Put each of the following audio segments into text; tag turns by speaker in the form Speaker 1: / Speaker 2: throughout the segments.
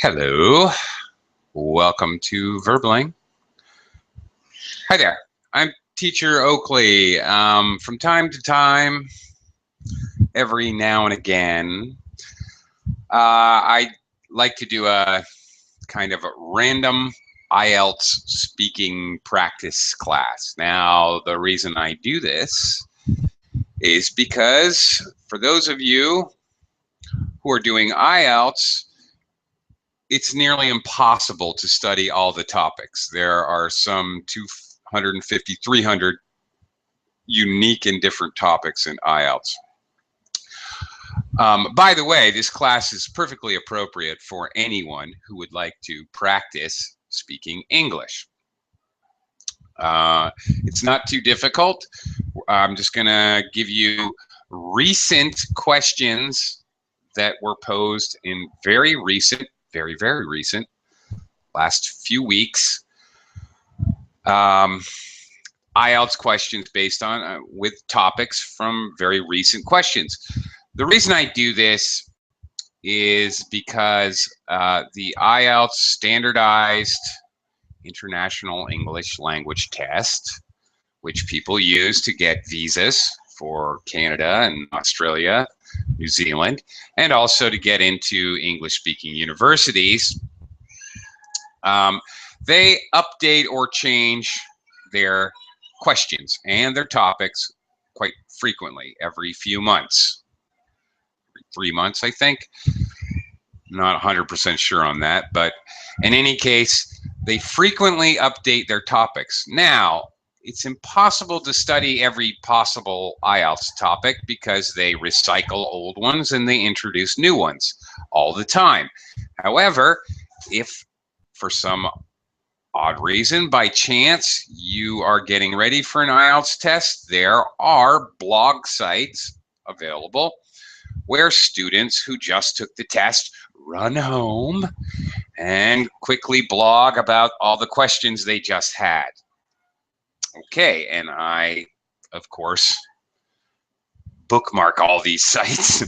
Speaker 1: Hello, welcome to Verbling. Hi there, I'm Teacher Oakley. From time to time, every now and again, I like to do a kind of a random IELTs speaking practice class. Now, the reason I do this is because for those of you who are doing IELTs, it's nearly impossible to study all the topics. There are some 250, 300 unique and different topics in IELTs. By the way, this class is perfectly appropriate for anyone who would like to practice speaking English. It's not too difficult. I'm just going to give you recent questions that were posed in very recent, very recent, last few weeks. IELTS questions based on, with topics from very recent questions. The reason I do this is because the IELTS standardized International English Language Test, which people use to get visas for Canada and Australia, New Zealand, and also to get into English-speaking universities, they update or change their questions and their topics quite frequently, every few months. 3 months, I think. Not 100% sure on that, but in any case, they frequently update their topics. Now, it's impossible to study every possible IELTS topic because they recycle old ones and they introduce new ones all the time. However, if for some odd reason, by chance, you are getting ready for an IELTS test, there are blog sites available where students who just took the test run home and quickly blog about all the questions they just had. Okay, and I, of course, bookmark all these sites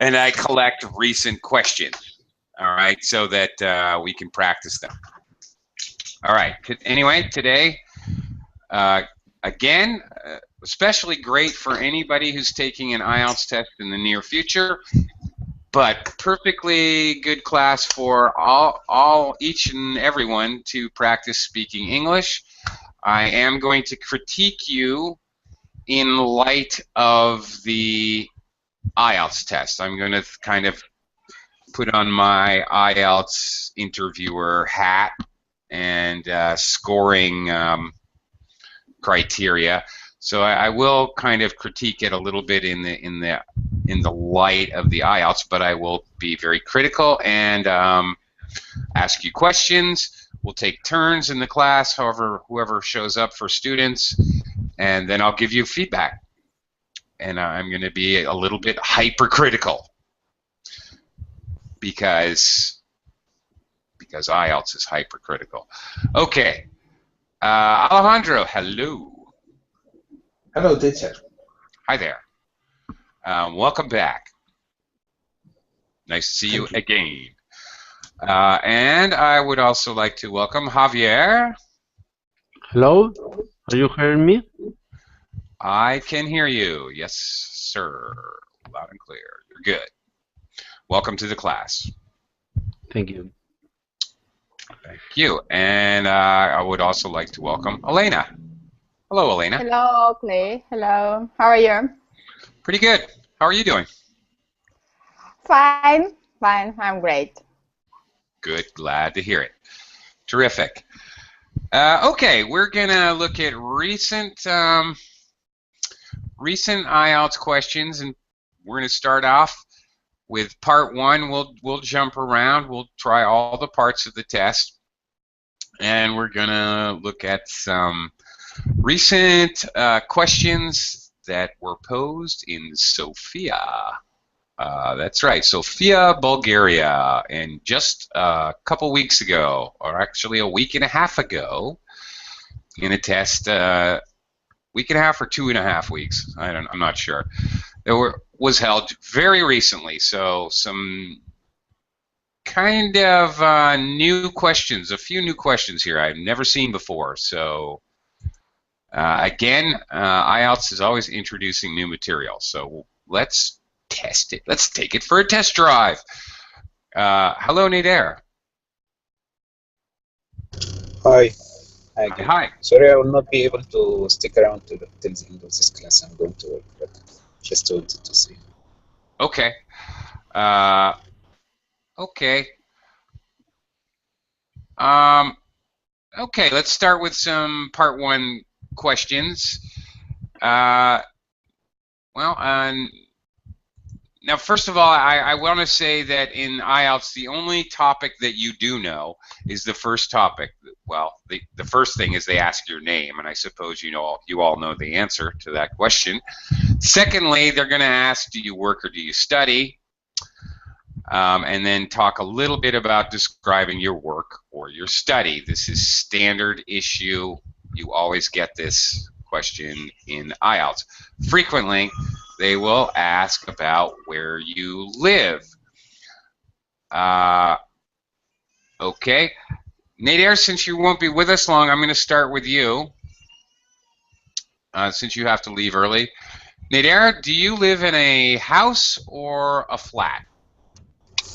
Speaker 1: and I collect recent questions, all right, so that we can practice them. All right, anyway, today, again, especially great for anybody who's taking an IELTS test in the near future, but perfectly good class for each and everyone to practice speaking English. I am going to critique you in light of the IELTS test. I'm going to kind of put on my IELTS interviewer hat and scoring criteria. So I will kind of critique it a little bit in the light of the IELTS, but I will be very critical and ask you questions. We'll take turns in the class, however, whoever shows up for students, and then I'll give you feedback. And I'm going to be a little bit hypercritical because IELTS is hypercritical. Okay, Alejandro, hello.
Speaker 2: Hello, teacher.
Speaker 1: Hi there. Welcome back. Nice to see you again. And I would also like to welcome Javier.
Speaker 3: Hello, are you hearing me?
Speaker 1: I can hear you. Yes, sir. Loud and clear. You're good. Welcome to the class.
Speaker 3: Thank you.
Speaker 1: Thank you. And I would also like to welcome Elena. Hello, Elena.
Speaker 4: Hello, Clay. Hello. How are you?
Speaker 1: Pretty good. How are you doing?
Speaker 4: Fine. Fine. I'm great.
Speaker 1: Good. Glad to hear it. Terrific. Okay, we're gonna look at recent IELTS questions, and we're gonna start off with part one. We'll jump around. We'll try all the parts of the test, and we're gonna look at some recent questions that were posed in Sofia. That's right, Sofia, Bulgaria, and just a couple weeks ago, or actually a week and a half ago, in a test, week and a half or 2.5 weeks, I'm not sure. Was held very recently, so some kind of new questions, a few new questions here I've never seen before. So again, IELTS is always introducing new material. So let's test it. Let's take it for a test drive. Hello, Nader.
Speaker 5: Hi. Hi again.
Speaker 1: Hi.
Speaker 5: Sorry, I will not be able to stick around till the end of this class. I'm going to work, but just wanted to see.
Speaker 1: Okay. Okay. Okay, let's start with some part one questions. Now, first of all, I want to say that in IELTS, the only topic that you do know is the first topic. Well, the first thing is they ask your name, and I suppose you all know the answer to that question. Secondly, they're going to ask, do you work or do you study? And then talk a little bit about describing your work or your study. This is standard issue. You always get this question in IELTS. Frequently, they will ask about where you live. Okay. Nader, since you won't be with us long, I'm going to start with you, since you have to leave early. Nader, do you live in a house or a flat?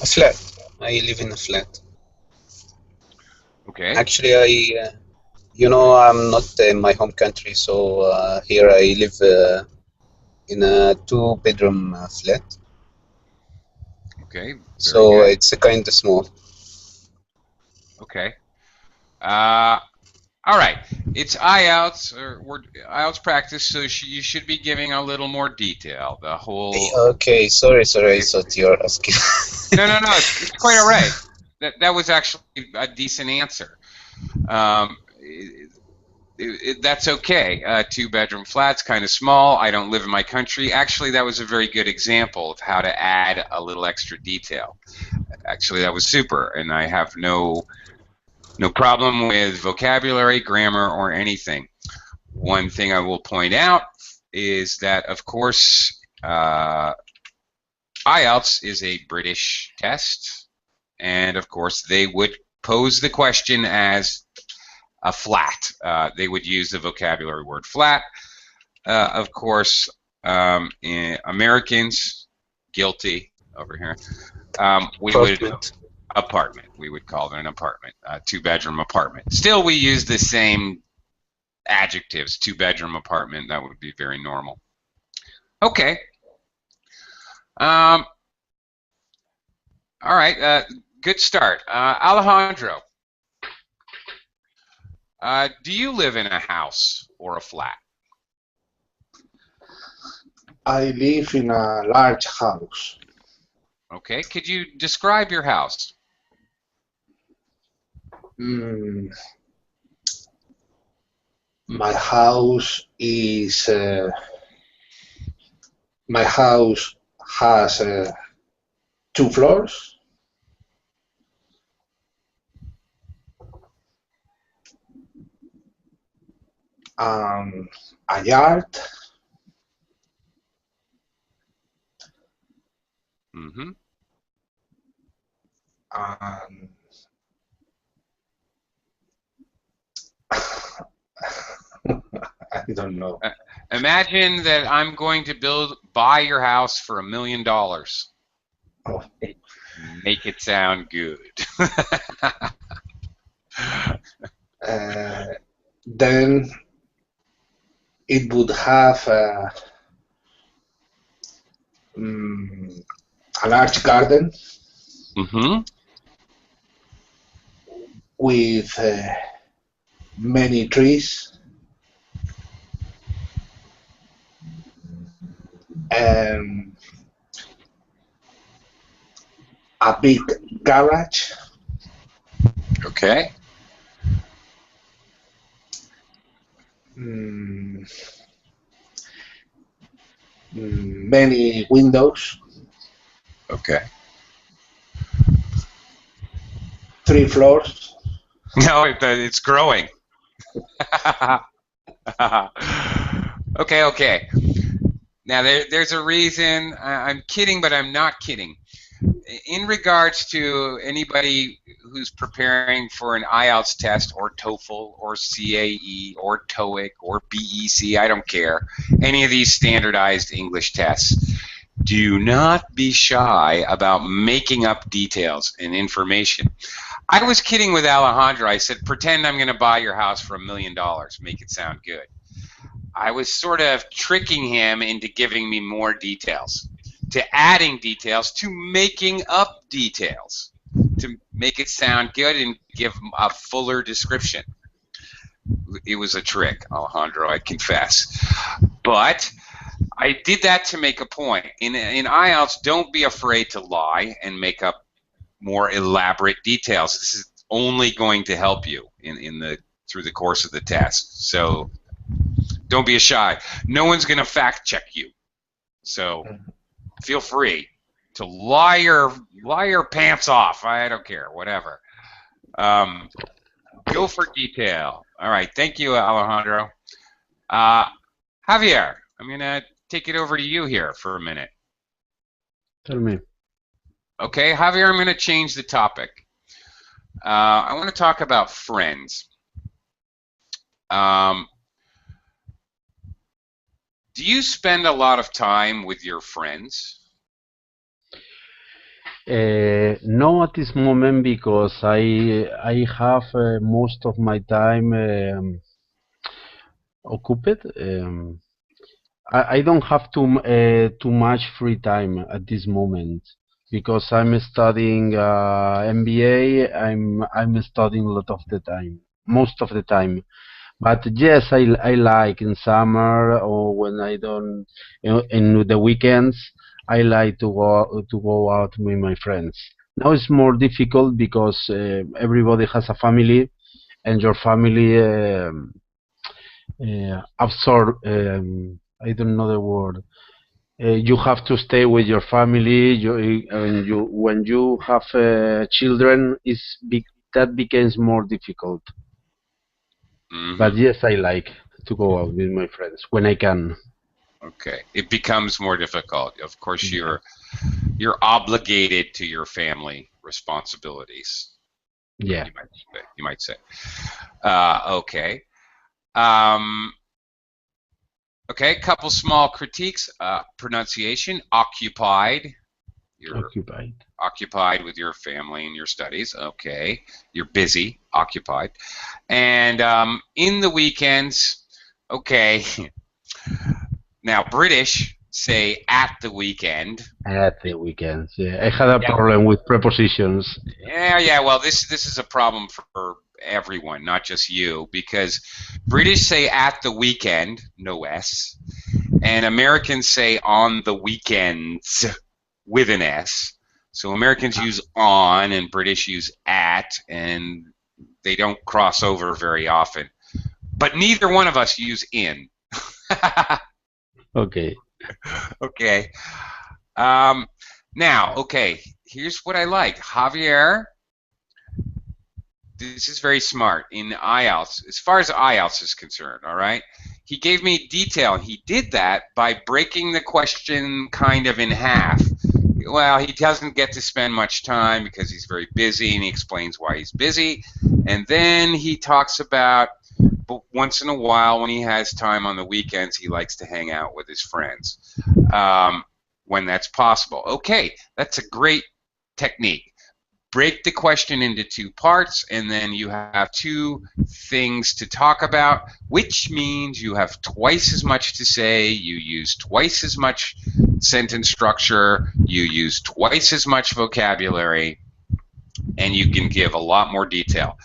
Speaker 5: A flat. I live in a flat.
Speaker 1: Okay.
Speaker 5: Actually, I'm not in my home country, so here I live in a two-bedroom flat.
Speaker 1: Okay.
Speaker 5: So
Speaker 1: good.
Speaker 5: it's a kind of small.
Speaker 1: Okay. All right. It's IELTS or IELTS practice, so you should be giving a little more detail. The whole.
Speaker 5: Okay. Sorry. I thought you were asking.
Speaker 1: No. It's quite all right. That was actually a decent answer. That's okay. Two-bedroom flats, kind of small. I don't live in my country. Actually, that was a very good example of how to add a little extra detail. Actually, that was super, and I have no problem with vocabulary, grammar, or anything. One thing I will point out is that, of course, IELTS is a British test, and of course, they would pose the question as a flat. They would use the vocabulary word flat. Of course, Americans, guilty over here. Apartment. We would call it an apartment, two-bedroom apartment. Still, we use the same adjectives. Two-bedroom apartment. That would be very normal. Okay. All right. Good start, Alejandro. Do you live in a house or a flat?
Speaker 2: I live in a large house.
Speaker 1: Okay. Could you describe your house?
Speaker 2: My house is. My house has 2 floors. A yard.
Speaker 1: Mm-hmm.
Speaker 2: I don't know.
Speaker 1: Imagine that I'm going to buy your house for $1 million.
Speaker 2: Oh.
Speaker 1: Make it sound good.
Speaker 2: Then it would have a large garden with many trees and a big garage.
Speaker 1: Okay.
Speaker 2: Many windows.
Speaker 1: Okay.
Speaker 2: 3 floors.
Speaker 1: No, it's growing. Okay. Now there's a reason. I'm kidding, but I'm not kidding. in regards to anybody who's preparing for an IELTS test or TOEFL or CAE or TOEIC or BEC, I don't care, any of these standardized English tests, do not be shy about making up details and information. I was kidding with Alejandro. I said, pretend I'm going to buy your house for $1 million. Make it sound good. I was sort of tricking him into giving me more details, to adding details, to making up details, to make it sound good and give a fuller description. It was a trick, Alejandro, I confess. But I did that to make a point. In IELTS, don't be afraid to lie and make up more elaborate details. This is only going to help you through the course of the test. So don't be shy. No one's going to fact check you. So feel free to lie your pants off. I don't care, whatever. Go for detail. All right, thank you, Alejandro. Javier, I'm going to take it over to you here for a minute.
Speaker 3: Tell me.
Speaker 1: Okay, Javier, I'm going to change the topic. I want to talk about friends. Do you spend a lot of time with your friends?
Speaker 3: No, at this moment, because I have most of my time occupied. I don't have too much free time at this moment because I'm studying MBA. I'm studying a lot of the time, most of the time. But yes, I like in summer or when I don't, in the weekends, I like to go out with my friends. Now it's more difficult because everybody has a family, and your family absorb. I don't know the word. You have to stay with your family. When you have children, that becomes more difficult.
Speaker 1: Mm-hmm.
Speaker 3: But yes, I like to go out with my friends when I can.
Speaker 1: Okay, it becomes more difficult. Of course, you're obligated to your family responsibilities.
Speaker 3: Yeah.
Speaker 1: You might say. Okay. Okay, couple small critiques. Pronunciation, occupied. You're occupied with your family and your studies. Okay, you're busy, occupied. And in the weekends, okay. Now, British say at the weekend.
Speaker 3: At the weekends, yeah. I had a problem with prepositions.
Speaker 1: Yeah. Well, this is a problem for everyone, not just you, because British say at the weekend, no S, and Americans say on the weekends with an S. So Americans use on and British use at, and they don't cross over very often. But neither one of us use in.
Speaker 3: Okay.
Speaker 1: Okay. Now, okay, here's what I like. Javier, this is very smart in IELTS, as far as IELTS is concerned, all right? He gave me detail, and he did that by breaking the question kind of in half. Well, he doesn't get to spend much time because he's very busy, and he explains why he's busy. And then he talks about, but once in a while when he has time on the weekends, he likes to hang out with his friends when that's possible. Okay, that's a great technique. Break the question into two parts, and then you have two things to talk about, which means you have twice as much to say, you use twice as much sentence structure, you use twice as much vocabulary, and you can give a lot more detail.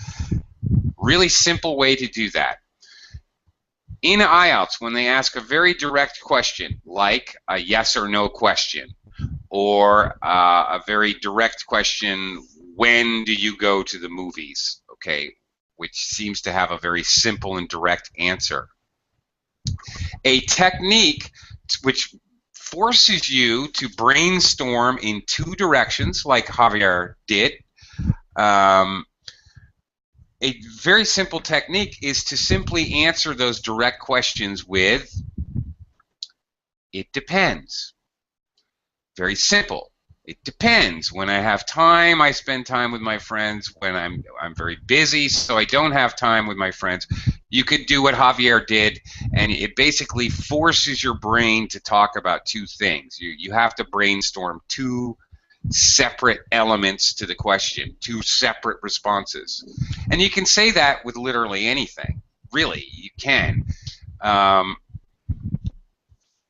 Speaker 1: Really simple way to do that. In IELTS, when they ask a very direct question, like a yes or no question, or a very direct question, when do you go to the movies? Okay, which seems to have a very simple and direct answer. A technique which forces you to brainstorm in two directions, like Javier did. A very simple technique is to simply answer those direct questions with, it depends. Very simple. It depends. When I have time, I spend time with my friends. When I'm very busy, so I don't have time with my friends. You could do what Javier did, and it basically forces your brain to talk about two things. You have to brainstorm two separate elements to the question, two separate responses. And you can say that with literally anything. Really, you can.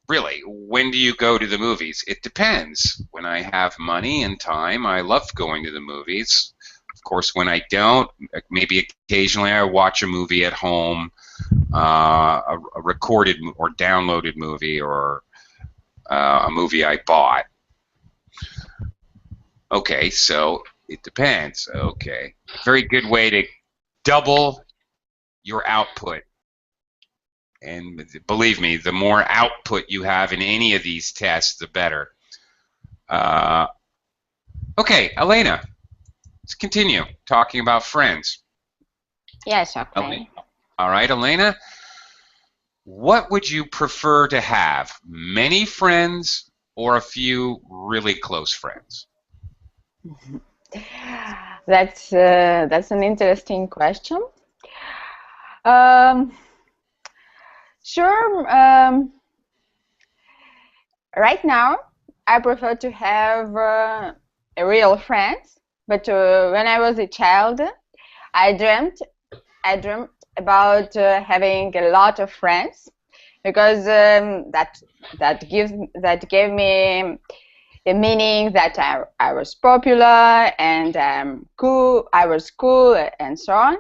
Speaker 1: Really, when do you go to the movies? It depends. When I have money and time, I love going to the movies. Of course, when I don't, maybe occasionally I watch a movie at home, a recorded or downloaded movie, or a movie I bought. Okay, so it depends. Okay. Very good way to double your output. And believe me, the more output you have in any of these tests, the better. Okay, Elena, let's continue talking about friends.
Speaker 4: Yes, okay.
Speaker 1: All right, Elena, what would you prefer to have? Many friends or a few really close friends?
Speaker 4: That's an interesting question. Sure. Right now, I prefer to have real friends. But when I was a child, I dreamt about having a lot of friends, because that gave me the meaning that I was popular and cool. I was cool and so on.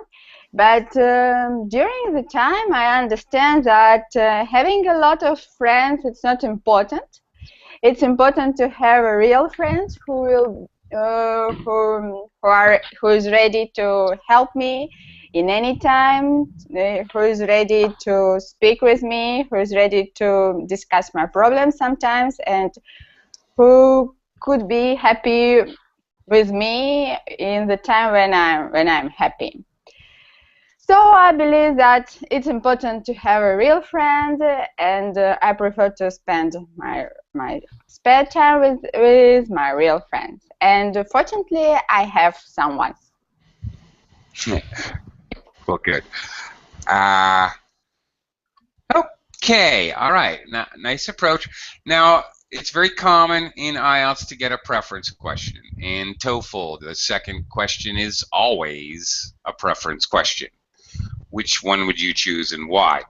Speaker 4: But during the time, I understand that having a lot of friends, it's not important. It's important to have a real friends who will who is ready to help me in any time, who is ready to speak with me, who is ready to discuss my problems sometimes, and who could be happy with me in the time when I'm happy. So I believe that it's important to have a real friend, and I prefer to spend my spare time with my real friends. And fortunately, I have someone.
Speaker 1: Well, good. Okay, all right. Nice approach. Now, it's very common in IELTS to get a preference question. In TOEFL, the second question is always a preference question. Which one would you choose and why?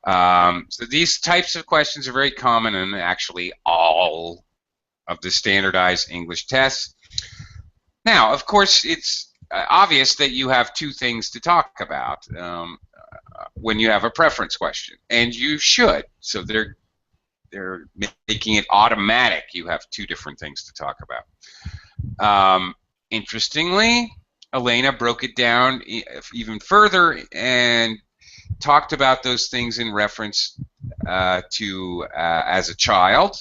Speaker 1: So these types of questions are very common in actually all of the standardized English tests. Now, of course, it's obvious that you have two things to talk about when you have a preference question, and you should. So they're making it automatic. You have two different things to talk about. Interestingly, Elena broke it down even further and talked about those things in reference to as a child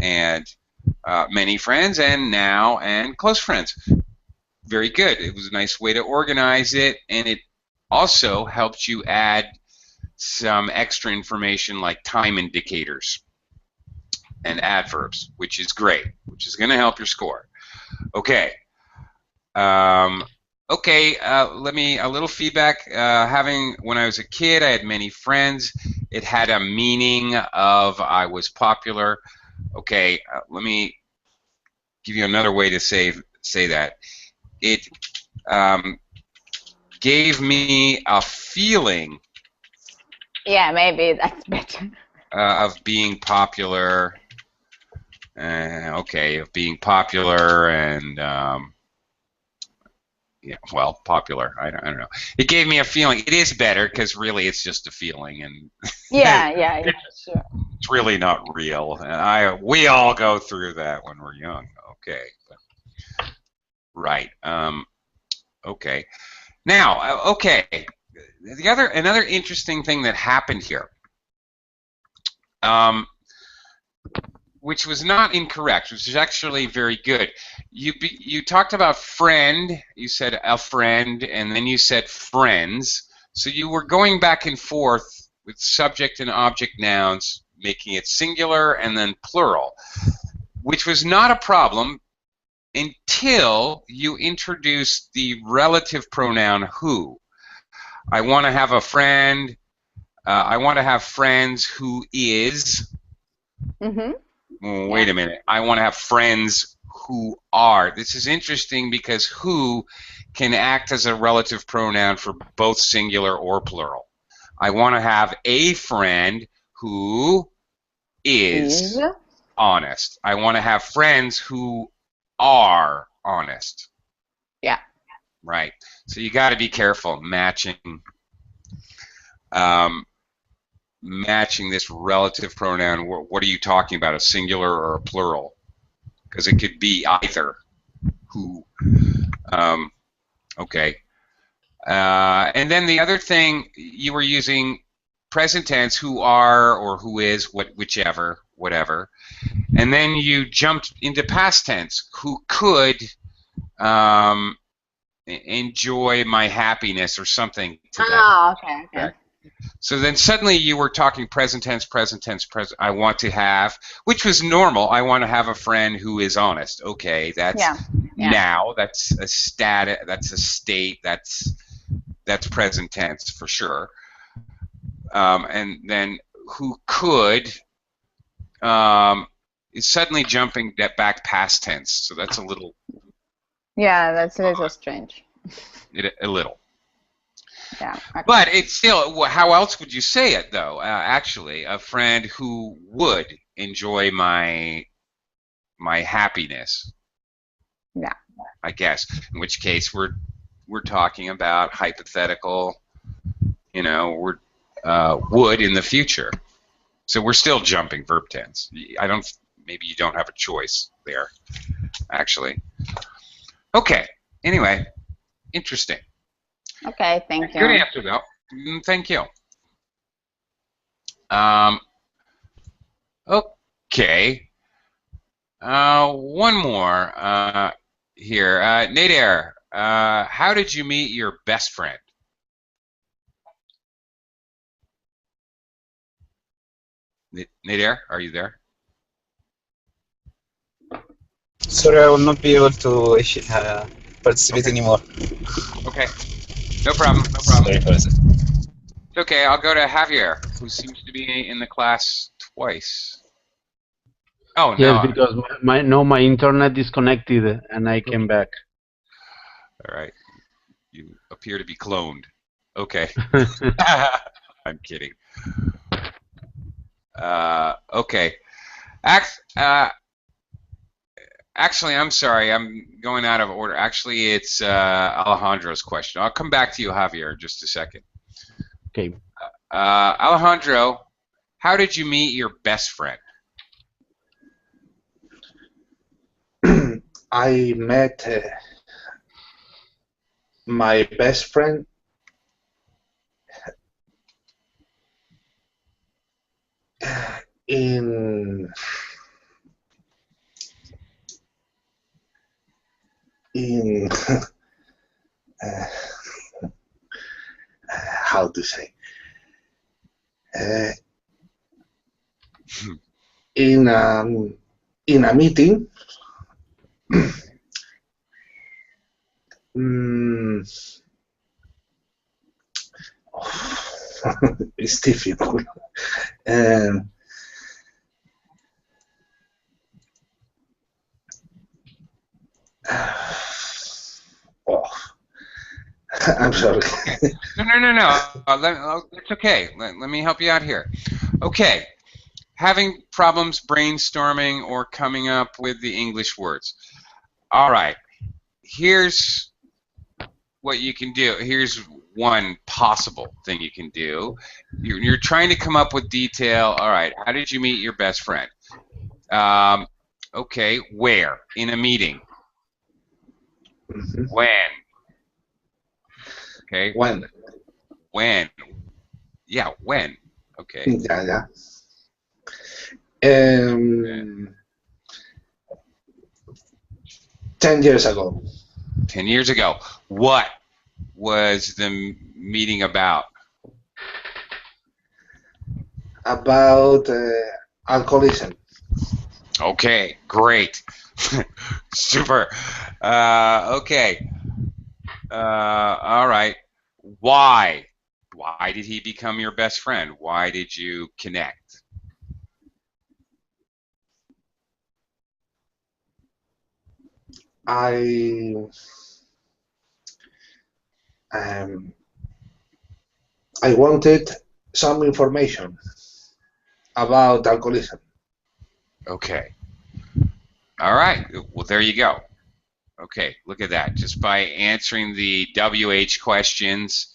Speaker 1: and many friends, and now and close friends. Very good. It was a nice way to organize it, and it also helped you add some extra information like time indicators and adverbs, which is great, which is going to help your score. Okay. Okay, let me, a little feedback. When I was a kid, I had many friends. It had a meaning of I was popular. Okay, let me give you another way to say that. It gave me a feeling.
Speaker 4: Yeah, maybe that's better.
Speaker 1: Of being popular. Okay, of being popular and yeah, well, popular. I don't know. It gave me a feeling. It is better because really it's just a feeling, and
Speaker 4: yeah, sure.
Speaker 1: it's really not real. And we all go through that when we're young. Okay, right. Okay. Now, okay. Another interesting thing that happened here, which was not incorrect, which is actually very good. You talked about friend, you said a friend, and then you said friends. So you were going back and forth with subject and object nouns, making it singular and then plural. which was not a problem until you introduced the relative pronoun who. I want to have a friend. I want to have friends who is. Wait a minute. I want to have friends who are. This is interesting because who can act as a relative pronoun for both singular or plural. I want to have a friend who is honest. I want to have friends who are honest.
Speaker 4: Yeah.
Speaker 1: Right. So you got to be careful matching matching this relative pronoun. What are you talking about, a singular or a plural? Because it could be either. Who. Okay. And then the other thing, you were using present tense, who are or who is, whichever, whatever. And then you jumped into past tense, who could enjoy my happiness or something to that.
Speaker 4: Okay.
Speaker 1: So then suddenly you were talking present tense, I want to have, which was normal. I want to have a friend who is honest. Okay, that's now, that's a state, that's present tense for sure. And then who could is suddenly jumping back past tense. So that's a little.
Speaker 4: Yeah, that's a little strange.
Speaker 1: A little.
Speaker 4: Yeah. Okay.
Speaker 1: But it's still, how else would you say it, though? Actually, a friend who would enjoy my happiness.
Speaker 4: Yeah.
Speaker 1: I guess. In which case, we're talking about hypothetical. You know, we're would in the future. So we're still jumping verb tense. Maybe you don't have a choice there, actually. Okay. Anyway, interesting.
Speaker 4: Okay, thank you.
Speaker 1: Good answer, though. Thank you. Okay. One more here. Nader, how did you meet your best friend? Nader, are you there?
Speaker 5: Sorry, I will not be able to participate anymore.
Speaker 1: Okay. No problem.
Speaker 5: Sorry for that.
Speaker 1: It's okay. I'll go to Javier, who seems to be in the class twice. Oh, no.
Speaker 3: Yes, because my internet disconnected and I came back.
Speaker 1: All right. You appear to be cloned. Okay. I'm kidding. Okay. Actually, I'm sorry. I'm going out of order. Actually, it's Alejandro's question. I'll come back to you, Javier, in just a second.
Speaker 3: Okay.
Speaker 1: Alejandro, how did you meet your best friend?
Speaker 2: I met my best friend in how to say in a meeting. It's difficult. I'm sorry.
Speaker 1: No. It's okay. Let me help you out here. Okay. Having problems brainstorming or coming up with the English words. All right. Here's what you can do. Here's one possible thing you can do. You're trying to come up with detail. All right. How did you meet your best friend? Okay. Where? In a meeting.
Speaker 2: Mm-hmm.
Speaker 1: When? Okay. When? Yeah, when. Okay.
Speaker 2: Yeah. 10 years ago.
Speaker 1: 10 years ago. What was the meeting about?
Speaker 2: About alcoholism.
Speaker 1: Okay, great. Super. Okay. All right. Why? Why did he become your best friend? Why did you connect?
Speaker 2: I um, I wanted some information about alcoholism.
Speaker 1: Okay. All right. Well, there you go. Okay, look at that. Just by answering the WH questions,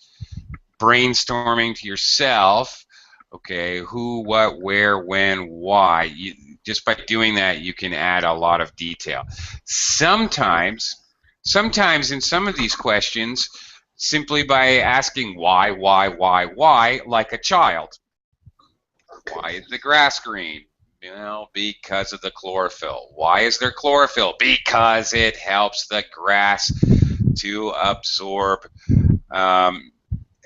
Speaker 1: brainstorming to yourself, okay, who, what, where, when, why. Just by doing that, you can add a lot of detail. Sometimes in some of these questions, simply by asking why, like a child. Why is the grass green? Well, because of the chlorophyll. Why is there chlorophyll? Because it helps the grass to absorb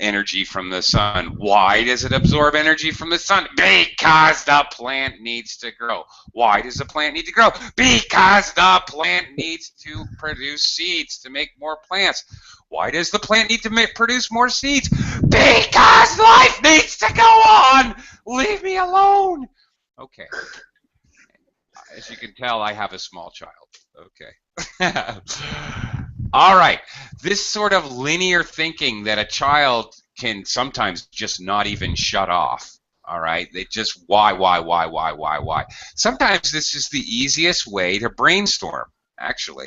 Speaker 1: energy from the sun. Why does it absorb energy from the sun? Because the plant needs to grow. Why does the plant need to grow? Because the plant needs to produce seeds to make more plants. Why does the plant need to produce more seeds? Because life needs to go on. Leave me alone. Okay. As you can tell, I have a small child. Okay. All right. This sort of linear thinking that a child can sometimes just not even shut off. All right. They just why. Sometimes this is the easiest way to brainstorm, actually.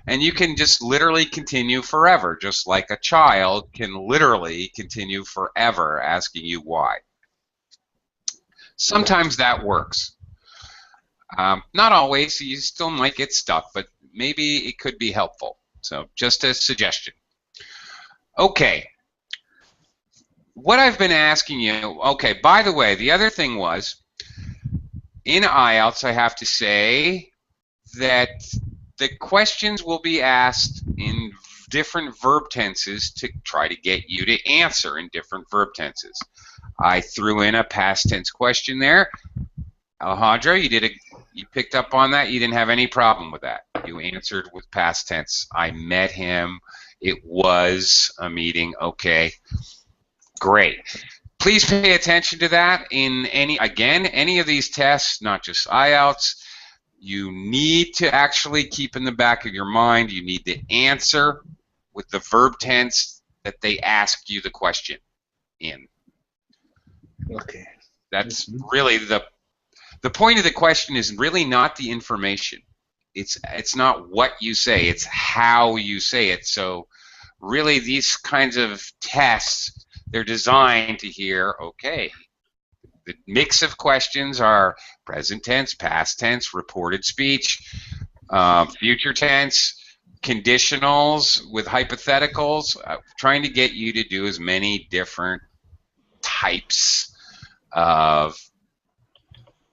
Speaker 1: And you can just literally continue forever, just like a child can literally continue forever asking you why. Sometimes that works. Not always. You still might get stuck, but maybe it could be helpful. So just a suggestion. Okay. What I've been asking you, okay, by the way, the other thing was, in IELTS, I have to say that the questions will be asked in different verb tenses to try to get you to answer in different verb tenses. I threw in a past tense question there. Alejandro, you picked up on that. You didn't have any problem with that. You answered with past tense. I met him. It was a meeting. Okay, great. Please pay attention to that in any of these tests, not just IELTS. You need to actually keep in the back of your mind, you need to answer with the verb tense that they ask you the question in.
Speaker 2: Okay.
Speaker 1: That's really the point of the question is really not the information. It's not what you say, it's how you say it. So really these kinds of tests, they're designed to hear, okay, the mix of questions are present tense, past tense, reported speech, future tense, conditionals with hypotheticals, trying to get you to do as many different types of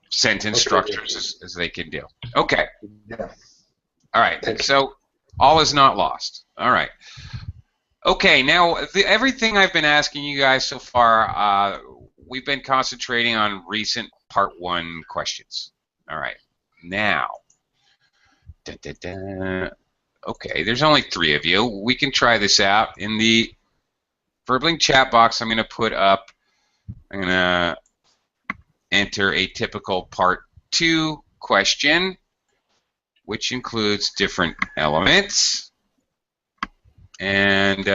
Speaker 1: sentence structures as they can do. Okay.
Speaker 2: Yeah.
Speaker 1: All right. So all is not lost. All right. Okay. Now, everything I've been asking you guys so far, we've been concentrating on recent Part 1 questions. All right. Now, okay, there's only 3 of you. We can try this out. In the Verblink chat box, I'm going to put up, I'm going to enter a typical Part 2 question, which includes different elements. And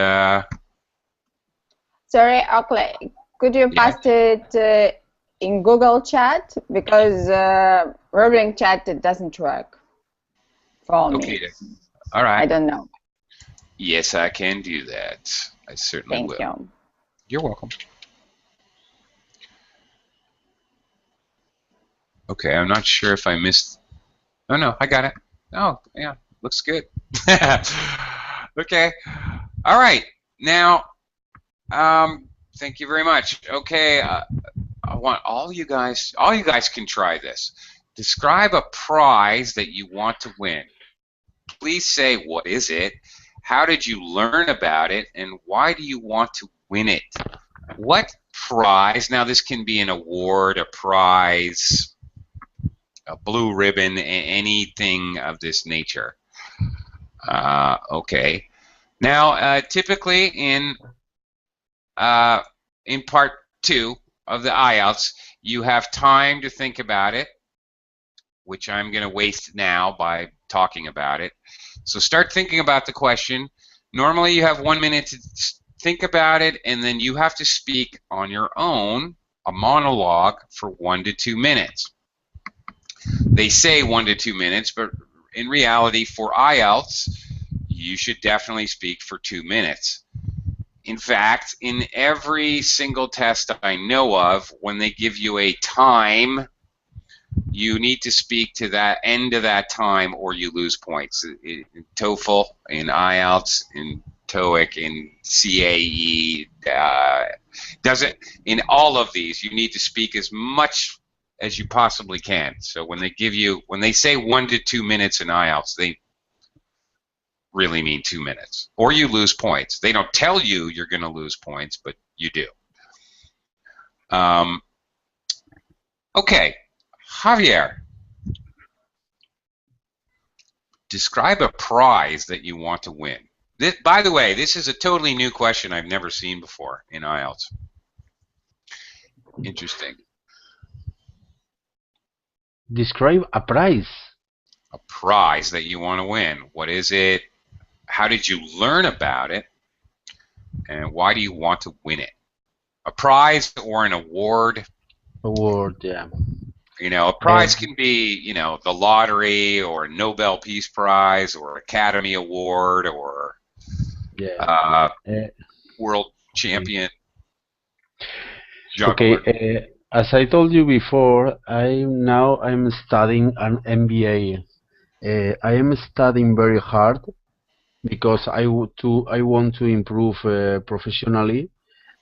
Speaker 4: sorry, Oakley, could you paste it in Google Chat, because Verblink chat, it doesn't work for me.
Speaker 1: Okay. All right.
Speaker 4: I don't know.
Speaker 1: Yes, I can do that. I certainly will.
Speaker 4: Thank you.
Speaker 1: You're welcome. Okay, I'm not sure if I missed. Oh no, I got it. Oh yeah, looks good. Okay. All right. Now, thank you very much. Okay, I want all you guys can try this. Describe a prize that you want to win. Please say, what is it? How did you learn about it? And why do you want to win it? What prize? Now, this can be an award, a prize, a blue ribbon, anything of this nature. Okay. Now, typically in part 2 of the IELTS, you have time to think about it, which I'm going to waste now by talking about it. So start thinking about the question. Normally you have 1 minute to think about it, and then you have to speak on your own, a monologue for 1 to 2 minutes. They say 1 to 2 minutes, but in reality for IELTS, you should definitely speak for 2 minutes. In fact, in every single test I know of, when they give you a time, you need to speak to that end of that time or you lose points. In TOEFL, in IELTS, in TOEIC, in CAE, in all of these, you need to speak as much as you possibly can. So when they say 1 to 2 minutes in IELTS, they really mean 2 minutes, or you lose points. They don't tell you you're going to lose points, but you do. Okay, Javier, describe a prize that you want to win. By the way, this is a totally new question I've never seen before in IELTS. Interesting.
Speaker 3: Describe a prize.
Speaker 1: A prize that you want to win. What is it? How did you learn about it? And why do you want to win it? A prize or an award?
Speaker 3: Award, yeah.
Speaker 1: You know, a prize can be, you know, the lottery or a Nobel Peace Prize or Academy Award or World Champion. Juggler.
Speaker 3: Okay, as I told you before, I'm studying an MBA. I am studying very hard because I want to improve professionally,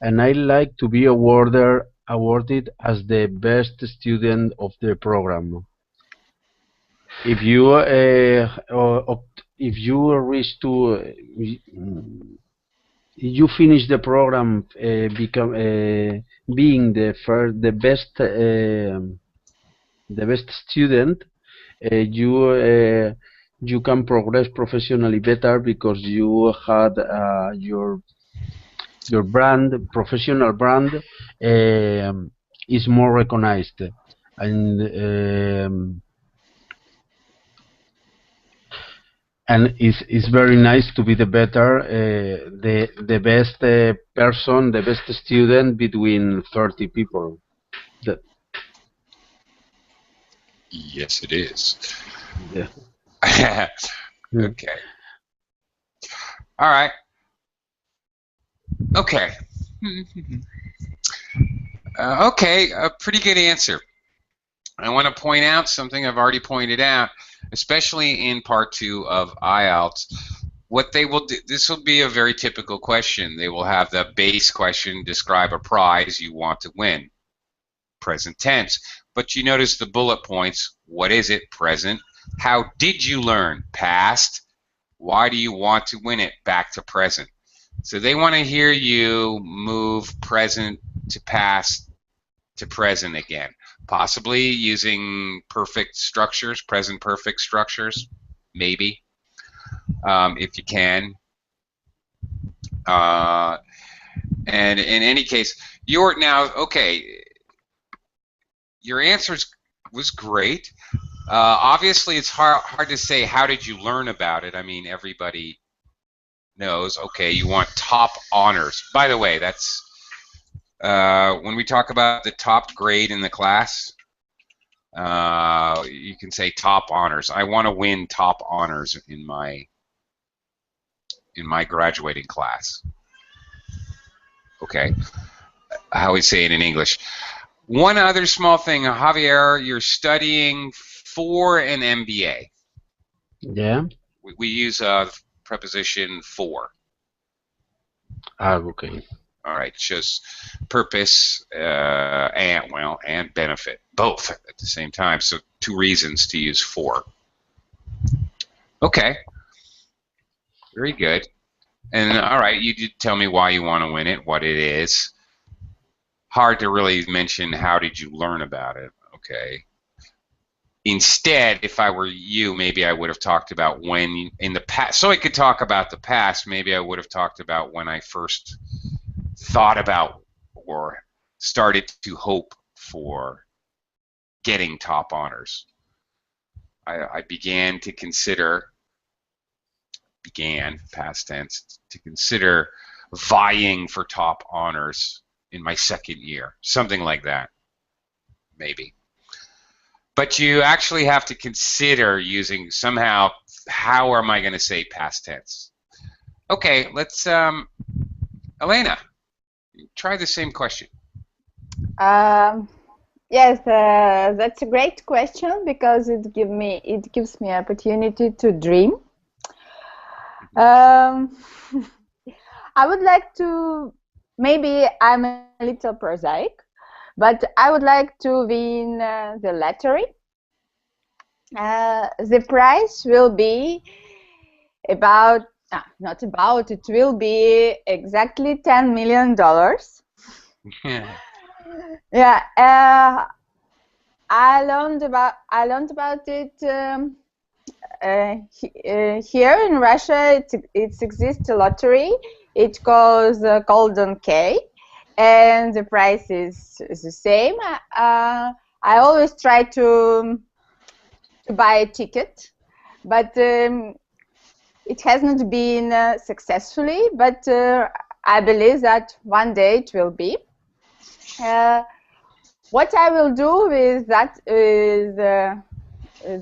Speaker 3: and I like to be awarded as the best student of the program. If you you finish the program being the best student, you can progress professionally better because you had your professional brand is more recognized, and it's very nice to be the best person, the best student between 30 people.
Speaker 1: Yes, it is.
Speaker 3: Yeah.
Speaker 1: Okay. All right. Okay. Okay, a pretty good answer. I want to point out something I've already pointed out, especially in part 2 of IELTS. What they will do, this will be a very typical question. They will have the base question, describe a prize you want to win. Present tense. But you notice the bullet points. What is it? Present. How did you learn? Past. Why do you want to win it? Back to present. So they want to hear you move present to past to present again. Possibly using perfect structures, present perfect structures, maybe, if you can. And in any case, your answer was great. Obviously, it's hard to say how did you learn about it. I mean, everybody knows. Okay, you want top honors. By the way, that's when we talk about the top grade in the class. You can say top honors. I want to win top honors in my graduating class. Okay, how we say it in English. One other small thing, Javier, you're studying for an MBA.
Speaker 3: Yeah.
Speaker 1: We use preposition for.
Speaker 3: Okay.
Speaker 1: All right, shows purpose and benefit, both at the same time. So 2 reasons to use for. Okay. Very good. And all right, you did tell me why you want to win it, what it is. Hard to really mention how did you learn about it. Okay. instead, if I were you, maybe I would have talked about when in the past, so I could talk about the past, maybe I would have talked about when I first thought about or started to hope for getting top honors. I began to consider, past tense, to consider vying for top honors in my second year, something like that, maybe. But you actually have to consider using somehow, how am I going to say past tense? Okay, let's, Elena, try the same question.
Speaker 4: Yes, that's a great question because it gives me opportunity to dream. I would like to, maybe I'm a little prosaic, but I would like to win the lottery. The prize will be about, it will be exactly $10 million. Yeah, I learned about it here in Russia. It exists a lottery. It calls Golden K, and the price is the same. I always try to buy a ticket, but it has not been successfully. But I believe that one day it will be. What I will do with that is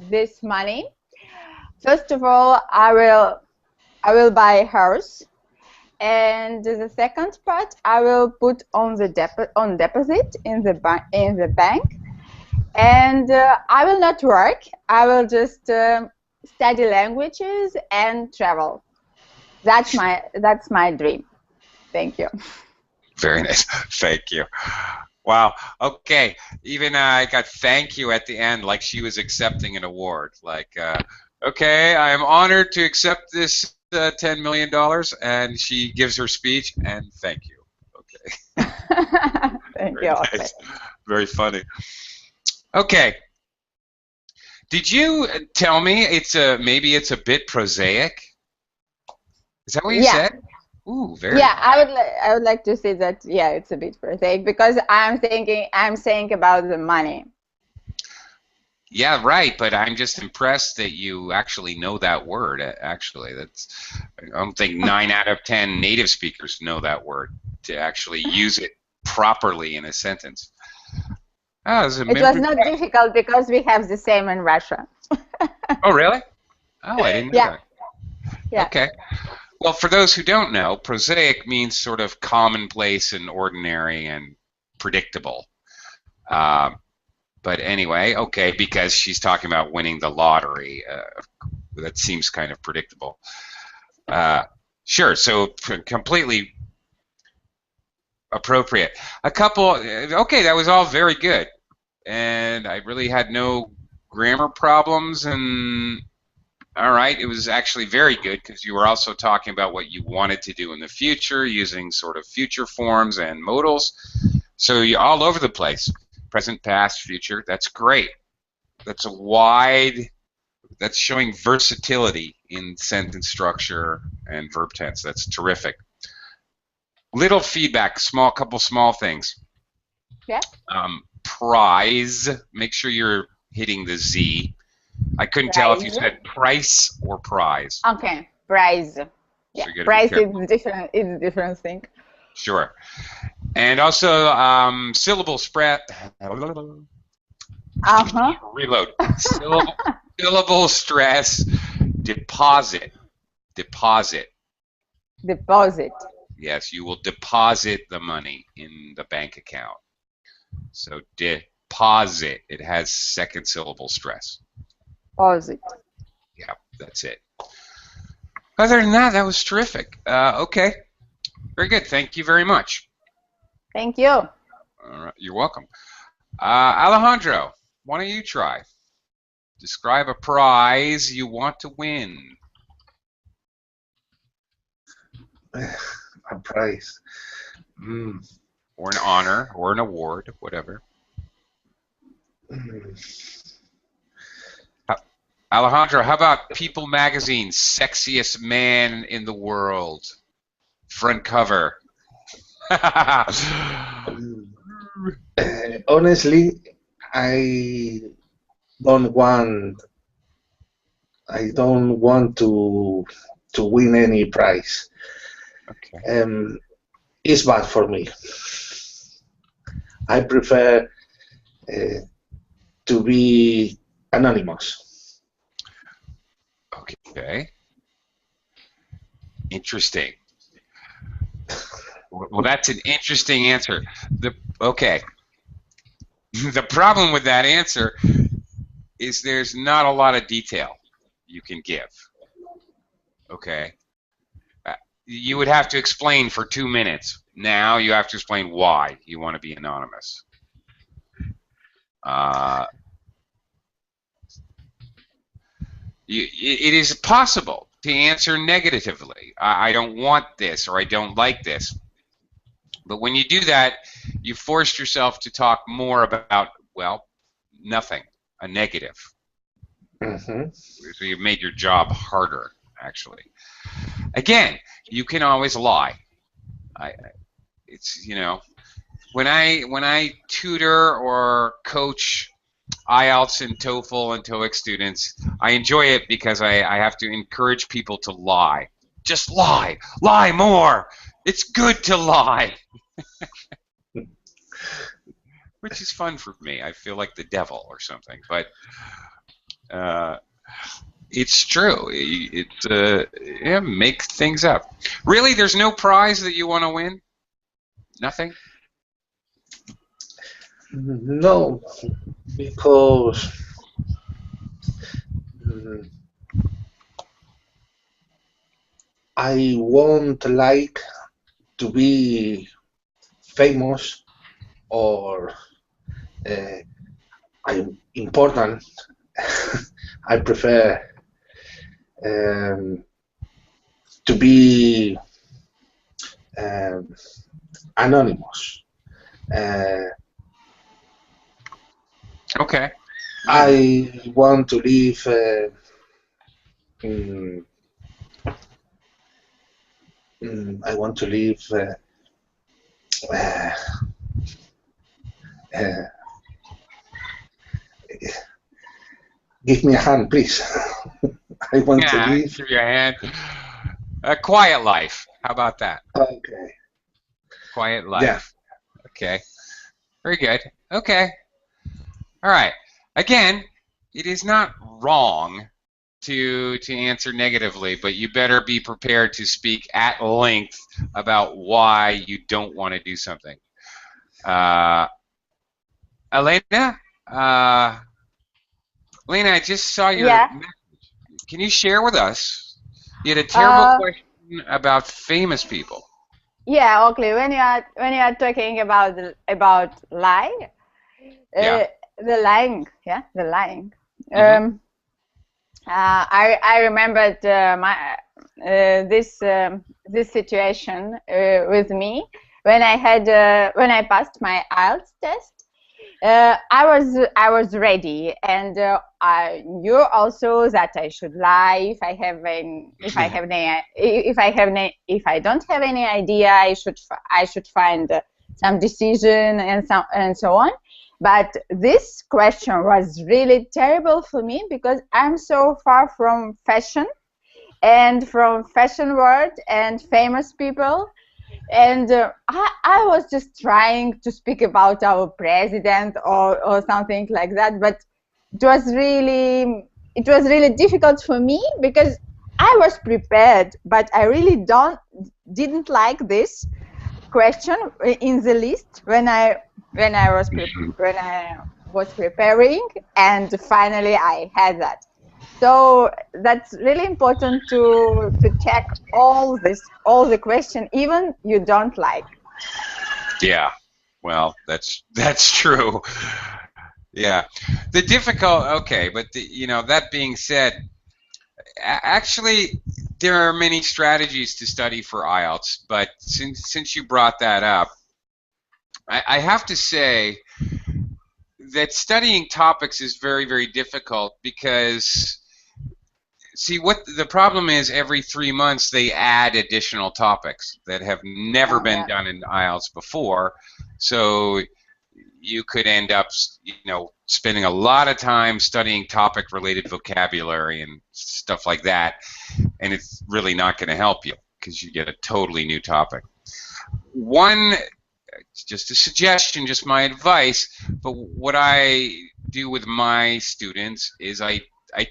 Speaker 4: this money. First of all, I will buy a house, and the second part I will put on the deposit in the bank, and I will not work. I will just study languages and travel. That's my dream. Thank you.
Speaker 1: Very nice. Thank you. Wow. Okay. Even I got thank you at the end, like she was accepting an award. Like, okay, I am honored to accept this $10 million, and she gives her speech, and thank you. Okay.
Speaker 4: Thank
Speaker 1: Very
Speaker 4: you.
Speaker 1: nice. Very funny. Okay. Did you tell me maybe it's a bit prosaic? Is that what you said? Ooh, very.
Speaker 4: Yeah, I would like to say that. Yeah, it's a bit prosaic because I'm saying about the money.
Speaker 1: Yeah, right. But I'm just impressed that you actually know that word. Actually, I don't think 9 out of 10 native speakers know that word to actually use it properly in a sentence. Oh,
Speaker 4: it was not difficult because we have the same in Russia.
Speaker 1: Oh, really? Oh, I didn't know that.
Speaker 4: Yeah.
Speaker 1: Okay. Well, for those who don't know, prosaic means sort of commonplace and ordinary and predictable. But anyway, okay, because she's talking about winning the lottery, that seems kind of predictable. Sure, so completely appropriate. Okay, that was all very good. And I really had no grammar problems, and all right, it was actually very good because you were also talking about what you wanted to do in the future using sort of future forms and modals. So you're all over the place. Present, past, future. That's great. That's that's showing versatility in sentence structure and verb tense. That's terrific. Little feedback, couple small things.
Speaker 4: Yeah.
Speaker 1: Prize, make sure you're hitting the Z. I couldn't tell if you said price or prize.
Speaker 4: Okay, prize. Yeah,
Speaker 1: So
Speaker 4: price is different. It's a different thing.
Speaker 1: Sure. And also syllable spread. Reload. Syllable stress. Deposit. Deposit.
Speaker 4: Deposit.
Speaker 1: Yes, you will deposit the money in the bank account. So deposit. It has second syllable stress.
Speaker 4: Deposit.
Speaker 1: Yeah, that's it. Other than that, that was terrific. Okay. Very good. Thank you very much.
Speaker 4: Thank you.
Speaker 1: All right, you're welcome. Alejandro, why don't you try? Describe a prize you want to win.
Speaker 2: A prize.
Speaker 1: Or an honor, or an award, whatever. Alejandro, how about People Magazine's sexiest man in the world? Front cover.
Speaker 2: Honestly, I don't want to win any prize.
Speaker 1: Okay.
Speaker 2: It's bad for me. I prefer to be anonymous.
Speaker 1: Okay. Interesting. Well, that's an interesting answer. Okay. The problem with that answer is there's not a lot of detail you can give. Okay. You would have to explain for 2 minutes. Now you have to explain why you want to be anonymous. It is possible to answer negatively. I don't want this, or I don't like this. But when you do that, you forced yourself to talk more about, well, nothing, a negative.
Speaker 2: Mm-hmm.
Speaker 1: So you've made your job harder, actually. Again, you can always lie. It's, you know, when I tutor or coach IELTS and TOEFL and TOEIC students, I enjoy it because I have to encourage people to lie. Just lie. Lie more. It's good to lie. Which is fun for me. I feel like the devil or something. But it's true. Yeah, make things up. Really, there's no prize that you want to win? Nothing?
Speaker 2: No, because I won't like to be famous or I'm important. I prefer to be anonymous.
Speaker 1: Okay.
Speaker 2: I want to live I want to live give me a hand, please. I want to live.
Speaker 1: Give your hand. A quiet life. How about that?
Speaker 2: Okay.
Speaker 1: Quiet life.
Speaker 2: Yeah.
Speaker 1: Okay. Very good. Okay. All right. Again, it is not wrong to answer negatively, but you better be prepared to speak at length about why you don't want to do something. Elena? Elena, I just saw your message. Can you share with us? You had a terrible question about famous people.
Speaker 4: Yeah, okay. When you are talking about lying, the lying, the lying.
Speaker 1: Mm-hmm.
Speaker 4: I remembered this situation with me when I passed my IELTS test. I was ready, and I knew also that I should lie if I don't have any idea. I should find some decision and so on. But this question was really terrible for me because I'm so far from fashion and from fashion world and famous people. And I was just trying to speak about our president or something like that, but it was really difficult for me because I was prepared, but I really didn't like this question in the list when I was preparing, and finally I had that. So that's really important to check all the question, even you don't like.
Speaker 1: Yeah, well, that's true. Yeah, the difficult. Okay, but that being said, actually, there are many strategies to study for IELTS. But since you brought that up, I have to say that studying topics is very, very difficult because see, what the problem is, every 3 months they add additional topics that have never been
Speaker 4: yeah.
Speaker 1: done in IELTS before. So you could end up, spending a lot of time studying topic-related vocabulary and stuff like that, and it's really not going to help you because you get a totally new topic. Just a suggestion, just my advice, but what I do with my students is I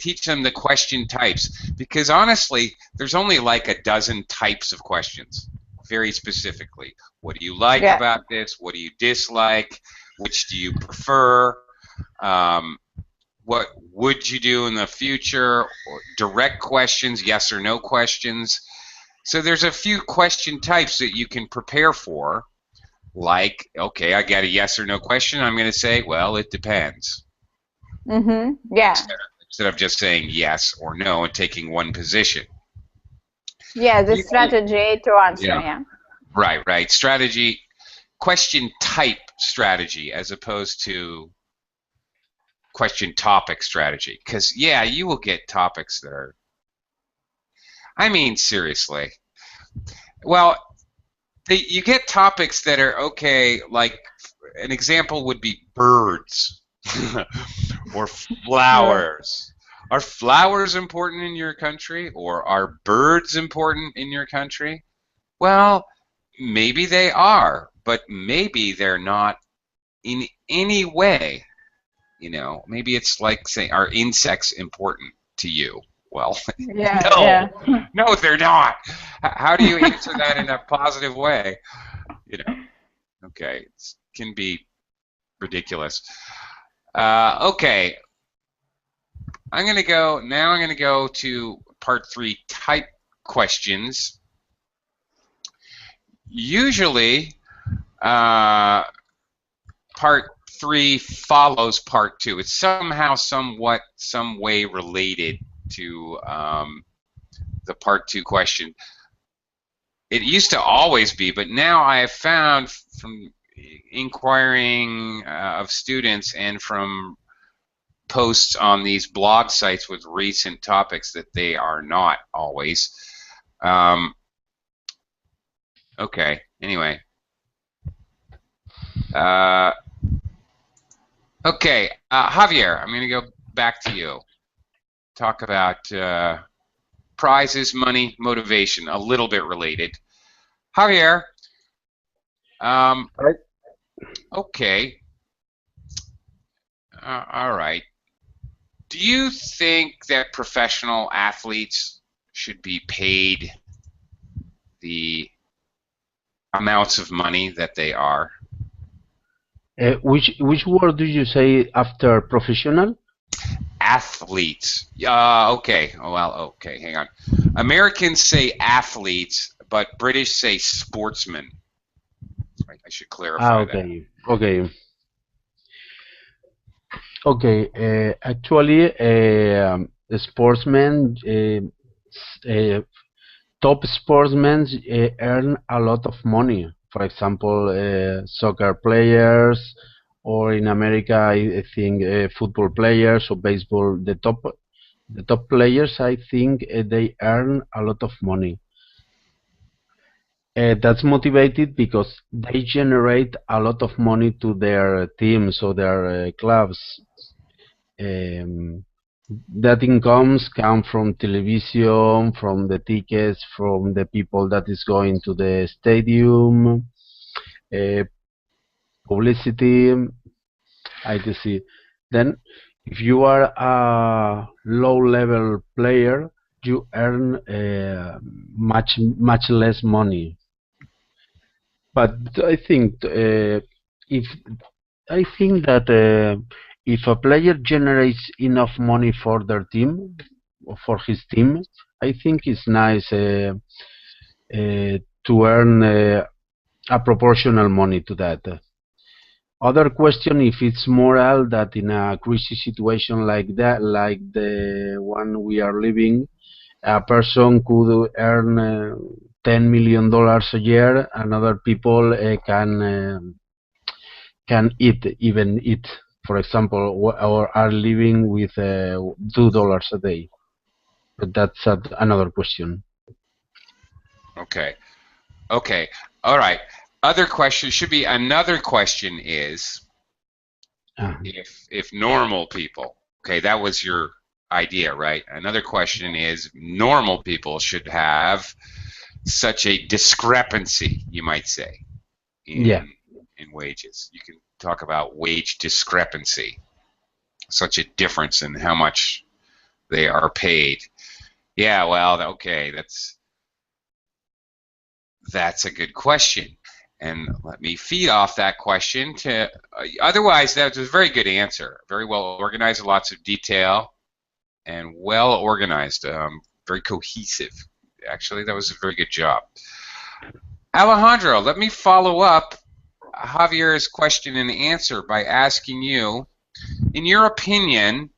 Speaker 1: teach them the question types, because honestly, there's only like a dozen types of questions, very specifically. What do you like about this? What do you dislike? Which do you prefer? What would you do in the future? Or direct questions, yes or no questions. So there's a few question types that you can prepare for. Like, okay, I got a yes or no question. I'm going to say, well, it depends.
Speaker 4: Yeah.
Speaker 1: Instead of just saying yes or no and taking one position.
Speaker 4: Yeah, the strategy to answer, yeah.
Speaker 1: Right. Strategy, question type strategy as opposed to question topic strategy. Because, yeah, you will get topics that are, I mean, seriously. Well, you get topics that are okay, like an example would be birds or flowers. Are flowers important in your country, or are birds important in your country? Well, maybe they are, but maybe they're not in any way. Maybe it's like saying, are insects important to you? Well, no, they're not. How do you answer that in a positive way? Okay, it can be ridiculous. Okay, I'm going to go to part 3, type questions. Usually, part 3 follows part 2. It's somehow, somewhat, some way related to the part 2 question. It used to always be, but now I have found from inquiring of students and from posts on these blog sites with recent topics that they are not always. Okay, anyway. Okay, Javier, I'm going to go back to you. Talk about prizes, money, motivation, a little bit related. Javier, okay. All right. Do you think that professional athletes should be paid the amounts of money that they are?
Speaker 3: Which word do you say after professional?
Speaker 1: Athletes. Okay. Well, okay. Hang on. Americans say athletes, but British say sportsmen. I should clarify that.
Speaker 3: Okay. Actually, sportsmen, top sportsmen earn a lot of money. For example, soccer players, or in America, I think football players or baseball. The top players, I think they earn a lot of money. That's motivated because they generate a lot of money to their teams or their clubs. That incomes come from television, from the tickets, from the people that is going to the stadium, publicity, etc. Then, if you are a low-level player, you earn much less money. But I think that if a player generates enough money for their team, or for his team, I think it's nice to earn a proportional money to that. Other question, if it's moral that in a crisis situation like that, like the one we are living, a person could earn $10 million a year, and other people can even eat, for example, or are living with $2 a day. but that's another question.
Speaker 1: Okay. Okay. All right. Other question should be another question is if normal people, okay, that was your idea, right? Another question is normal people should have such a discrepancy, you might say, in wages. You can talk about wage discrepancy, such a difference in how much they are paid. Yeah, well, okay, that's a good question. And let me feed off that question to, otherwise that was a very good answer. Very well organized, lots of detail, and well organized, very cohesive. Actually, that was a very good job. Alejandro, let me follow up Javier's question and answer by asking you, in your opinion,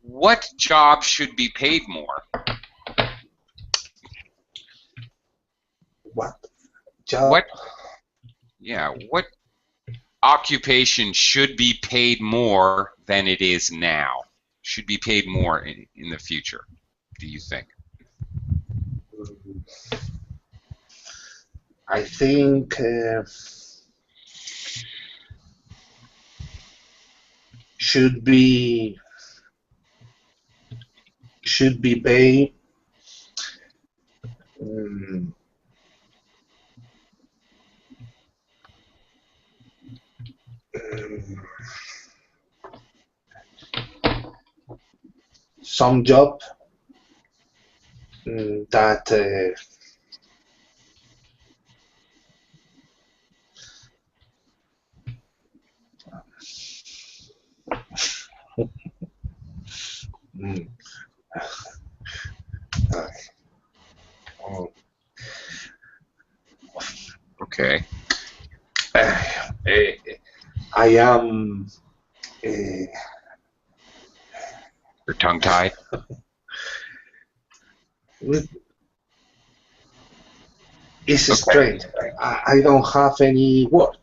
Speaker 1: what job should be paid more?
Speaker 2: What job?
Speaker 1: What occupation should be paid more than it is now? Should be paid more in the future, do you think?
Speaker 2: I think should be paid some job that
Speaker 1: Okay.
Speaker 2: I am
Speaker 1: You're tongue-tied?
Speaker 2: it's strange. I don't have any word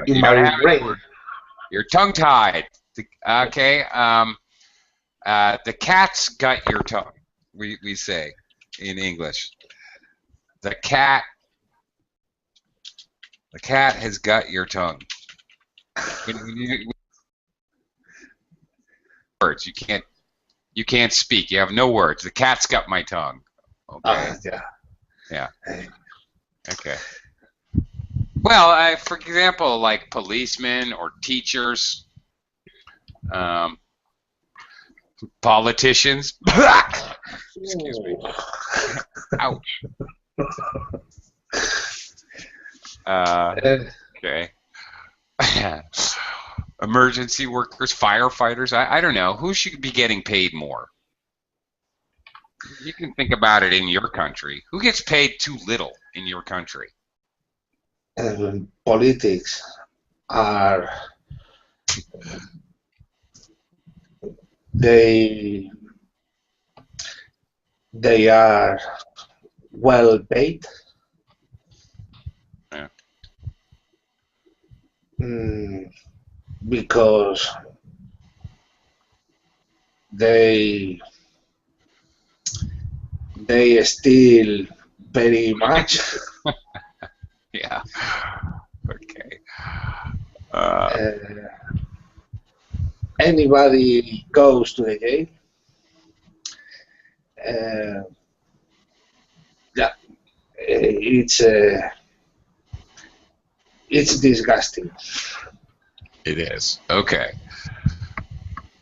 Speaker 2: in my brain.
Speaker 1: You're tongue-tied. Okay. The cat's got your tongue, we say in English. The cat has got your tongue. Words, you can't speak. You have no words. The cat's got my tongue. Okay. Yeah. Okay. Well, for example, like policemen or teachers, politicians. Excuse me. Ouch. Okay. Emergency workers, firefighters. I don't know. Who should be getting paid more? You can think about it in your country. Who gets paid too little in your country?
Speaker 2: Politics are they are well paid.
Speaker 1: Yeah.
Speaker 2: Because they steal very much.
Speaker 1: Yeah. Okay.
Speaker 2: Anybody goes to the jail. It's disgusting.
Speaker 1: It is. Okay.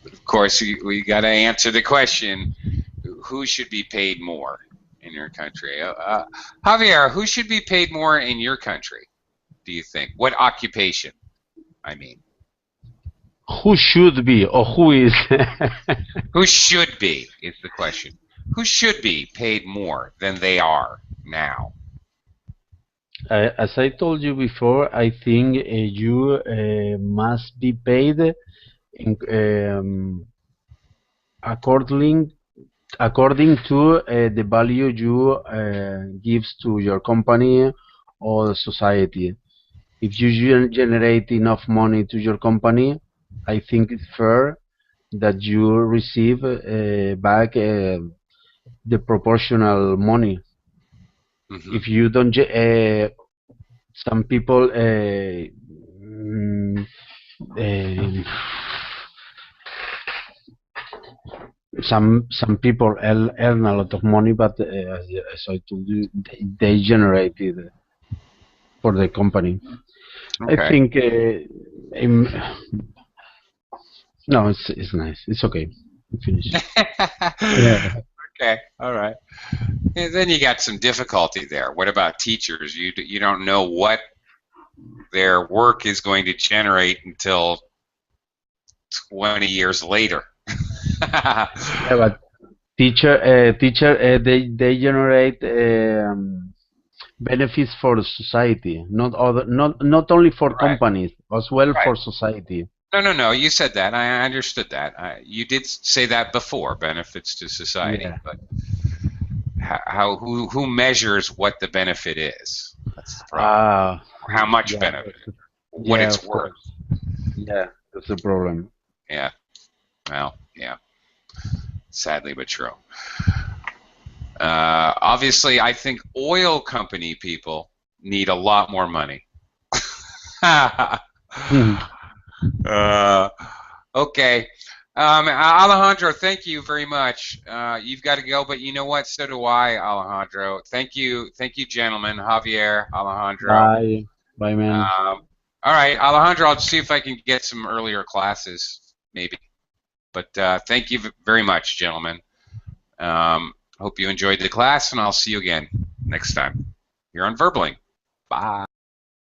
Speaker 1: Of course, we got to answer the question: who should be paid more in your country? Javier, who should be paid more in your country? Do you think? What occupation? I mean,
Speaker 3: who should be or who is?
Speaker 1: Who should be is the question. Who should be paid more than they are now?
Speaker 3: As I told you before, I think you must be paid according to the value you gives to your company or society. If you generate enough money to your company, I think it's fair that you receive back the proportional money.
Speaker 1: Mhm.
Speaker 3: If you don't, some people mm, uh, some people earn a lot of money, but as I told you, they generate it for the company. I
Speaker 1: Okay.
Speaker 3: think no, it's nice. It's okay. Finish. Yeah.
Speaker 1: Okay. All right. And then you got some difficulty there. What about teachers? You don't know what their work is going to generate until 20 years later.
Speaker 3: Yeah, but teacher, they generate benefits for the society, not only for
Speaker 1: Right.
Speaker 3: companies, as well
Speaker 1: Right.
Speaker 3: for society.
Speaker 1: No. You said that. I understood that. You did say that before, benefits to society.
Speaker 3: Yeah.
Speaker 1: But who measures what the benefit is? That's the problem.
Speaker 3: Ah,
Speaker 1: Or how much
Speaker 3: yeah,
Speaker 1: benefit? What
Speaker 3: yeah,
Speaker 1: it's
Speaker 3: of
Speaker 1: worth.
Speaker 3: course. Yeah, that's the problem.
Speaker 1: Yeah. Well, yeah. Sadly but true. Obviously, I think oil company people need a lot more money. Okay. Alejandro, thank you very much. You've got to go, but you know what? So do I, Alejandro. Thank you, gentlemen. Javier, Alejandro.
Speaker 3: Bye, bye, man.
Speaker 1: All right, Alejandro. I'll see if I can get some earlier classes, maybe. But thank you very much, gentlemen. Hope you enjoyed the class, and I'll see you again next time here on Verbling. Bye.